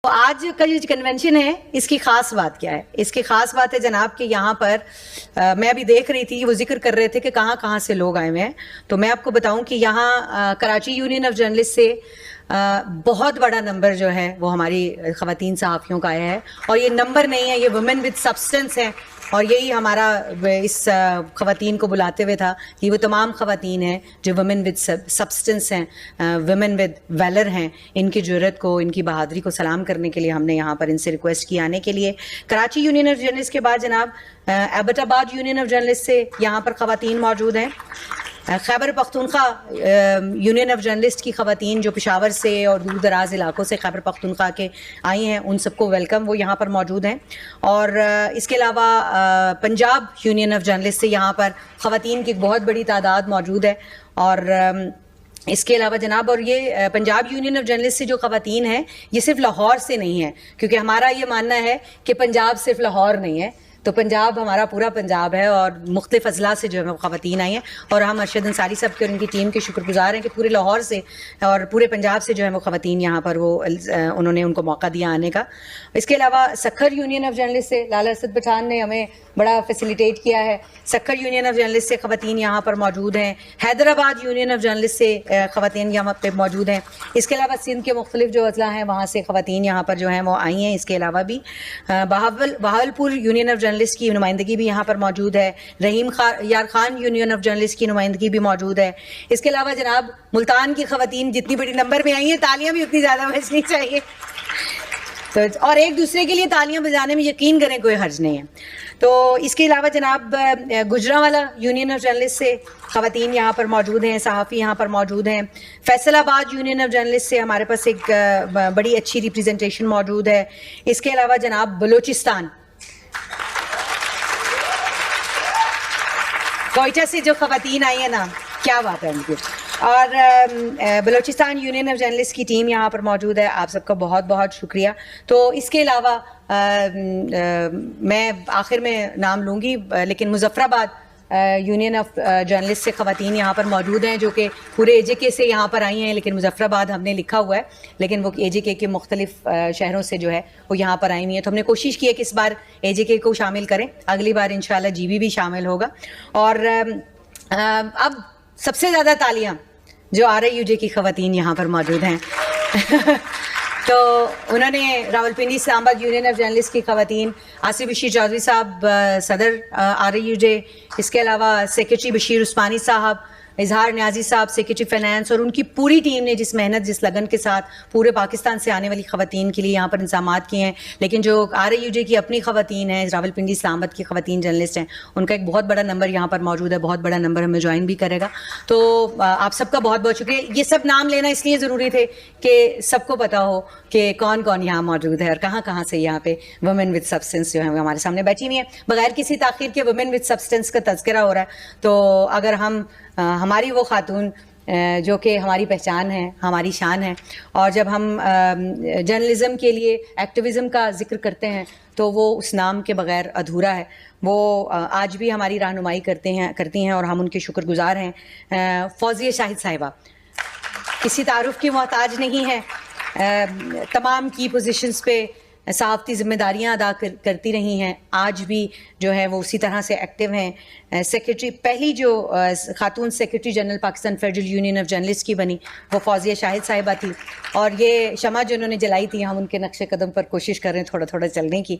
तो आज का जो कन्वेंशन है इसकी ख़ास बात क्या है? इसकी ख़ास बात है जनाब कि यहाँ पर मैं अभी देख रही थी, वो जिक्र कर रहे थे कि कहाँ कहाँ से लोग आए हुए हैं। तो मैं आपको बताऊं कि यहाँ कराची यूनियन ऑफ जर्नलिस्ट से बहुत बड़ा नंबर जो है वो हमारी ख़वातीन सहाफ़ियों का आया है। और ये नंबर नहीं है, ये वुमेन विद सब्सटेंस है। और यही हमारा इस ख़वातीन को बुलाते हुए था कि वो तमाम ख़वातीन हैं जो वुमेन विद सब्सटेंस हैं, वुमेन विद वैलर हैं। इनकी जुर्रत को, इनकी बहादुरी को सलाम करने के लिए हमने यहाँ पर इनसे रिक्वेस्ट की आने के लिए। कराची यूनियन ऑफ जर्नलिस्ट के बाद जनाब एबटाबाद यूनियन ऑफ जर्नलिस्ट से यहाँ पर ख़वातीन मौजूद हैं। Khyber Pakhtunkhwa union of journalist की ख़वातीन जो पेशावर से और दूर दराज इलाकों से खैबर पख्तूनख्वा के आई हैं, उन सबको वेलकम, वो यहाँ पर मौजूद हैं। और इसके अलावा पंजाब यूनियन ऑफ जर्नलिस्ट से यहाँ पर ख़वातीन की एक बहुत बड़ी तादाद मौजूद है। और इसके अलावा जनाब, और ये पंजाब यूनियन ऑफ जर्नलिस्ट से जो ख़वातीन हैं ये सिर्फ लाहौर से नहीं है, क्योंकि हमारा ये मानना है कि पंजाब सिर्फ लाहौर नहीं है, तो पंजाब हमारा पूरा पंजाब है और मुख्तलिफ अजला से जो है वो ख़वातीन आई हैं। और हम अरशद अंसारी साहब की और उनकी टीम के शुक्रगुजार हैं कि पूरे लाहौर से और पूरे पंजाब से जो है वो ख़वातीन यहाँ पर वो उन्होंने उनको मौका दिया आने का। इसके अलावा सखर यूनियन ऑफ जर्नलिस्ट से लाला असद पठान ने हमें बड़ा फैसिलिटेट किया है। सखर यूनियन ऑफ जर्नलिस्ट से ख़वातीन यहाँ पर मौजूद हैं। हैदराबाद यूनियन ऑफ जर्नलिस्ट से ख़वातीन यहाँ पर मौजूद हैं। इसके अलावा सिंध के मुख्तलिफ जो अजला हैं वहाँ से ख़वातीन यहाँ पर जो हैं वो आई हैं। इसके अलावा भी बहावलपुर यूनियन ऑफ जर्नलिस्ट की नुमाइंदगी भी यहाँ पर मौजूद है। रहीम यार खान यूनियन ऑफ जर्नलिस्ट की नुमाइंदगी भी मौजूद है। इसके अलावा जनाब मुल्तान की ख़वातीन जितनी बड़ी नंबर में आई हैं, तालियां भी उतनी ज़्यादा बजनी चाहिए। तो और एक दूसरे के लिए तालियां बजाने में यकीन करें कोई हर्ज नहीं है। तो इसके अलावा जनाब गुजरांवाला यूनियन ऑफ जर्नलिस्ट से ख़वातीन यहाँ पर मौजूद हैं, सहाफ़ी यहाँ पर मौजूद हैं। फैसलाबाद यूनियन ऑफ जर्नलिस्ट से हमारे पास एक बड़ी अच्छी रिप्रेजेंटेशन मौजूद है। इसके अलावा जनाब बलूचिस्तान कोयटा से जो ख़वातीन आई है ना, क्या बात है उनकी। और बलूचिस्तान यूनियन ऑफ जर्नलिस्ट की टीम यहाँ पर मौजूद है। आप सबका बहुत बहुत शुक्रिया। तो इसके अलावा मैं आखिर में नाम लूँगी, लेकिन मुजफ्फराबाद यूनियन ऑफ जर्नलिस्ट से ख़वातीन यहाँ पर मौजूद हैं जो कि पूरे AJK से यहाँ पर आई हैं, लेकिन मुजफ्फराबाद हमने लिखा हुआ है, लेकिन वो AJK के मुख्तलिफ शहरों से जो है वो यहाँ पर आई हुई हैं। तो हमने कोशिश की है कि इस बार AJK को शामिल करें, अगली बार इंशाल्लाह GB भी शामिल होगा। और अब सबसे ज़्यादा तालियाँ जो RIUJ की ख़वातीन यहाँ पर मौजूद हैं तो उन्होंने Rawalpindi Islamabad union of journalist की ख़वातीन आसिफ बशीर चौधरी साहब सदर RIUJ, इसके अलावा सेक्रेटरी बशीर उस्मानी साहब, इजहार न्याजी साहब सेक्रेटरी फाइनेंस, और उनकी पूरी टीम ने जिस मेहनत जिस लगन के साथ पूरे पाकिस्तान से आने वाली ख़वातीन के लिए यहाँ पर इंतजामात किए हैं। लेकिन जो RIUJ की अपनी ख़वातीन हैं, रावलपिंडी इस्लामाबाद की ख़वातीन जर्नलिस्ट हैं, उनका एक बहुत बड़ा नंबर यहाँ पर मौजूद है, बहुत बड़ा नंबर हमें ज्वाइन भी करेगा। तो आप सबका बहुत बहुत शुक्रिया। ये सब नाम लेना इसलिए ज़रूरी थे कि सबको पता हो कि कौन कौन यहाँ मौजूद है और कहाँ कहाँ से यहाँ पे वुमेन विद सब्सटेंस जो है हमारे सामने बैठी हुई हैं। बगैर किसी ताख़ीर के वुमेन विद सब्सटेंस का तज़किरा हो रहा है। तो अगर हम हमारी वो खातून जो कि हमारी पहचान है, हमारी शान है, और जब हम जर्नलिज़म के लिए एक्टिविज़म का जिक्र करते हैं तो वो उस नाम के बग़ैर अधूरा है। वो आज भी हमारी रहनुमाई करती हैं और हम उनके शुक्रगुजार हैं। फौजिया शाहिद साहिबा किसी तारुफ की मोहताज नहीं है, तमाम की पोजीशंस पे सहाफ़ती ज़िम्मेदारियाँ अदा करती रही हैं, आज भी जो है वो उसी तरह से एक्टिव हैं। सेक्रेटरी, पहली जो खातून secretary general Pakistan federal union of journalist की बनी वो फौजिया शाहिद साहिबा थी। और ये शमा जो उन्होंने जलाई थी, हम उनके नक्शे कदम पर कोशिश कर रहे हैं थोड़ा थोड़ा चलने की।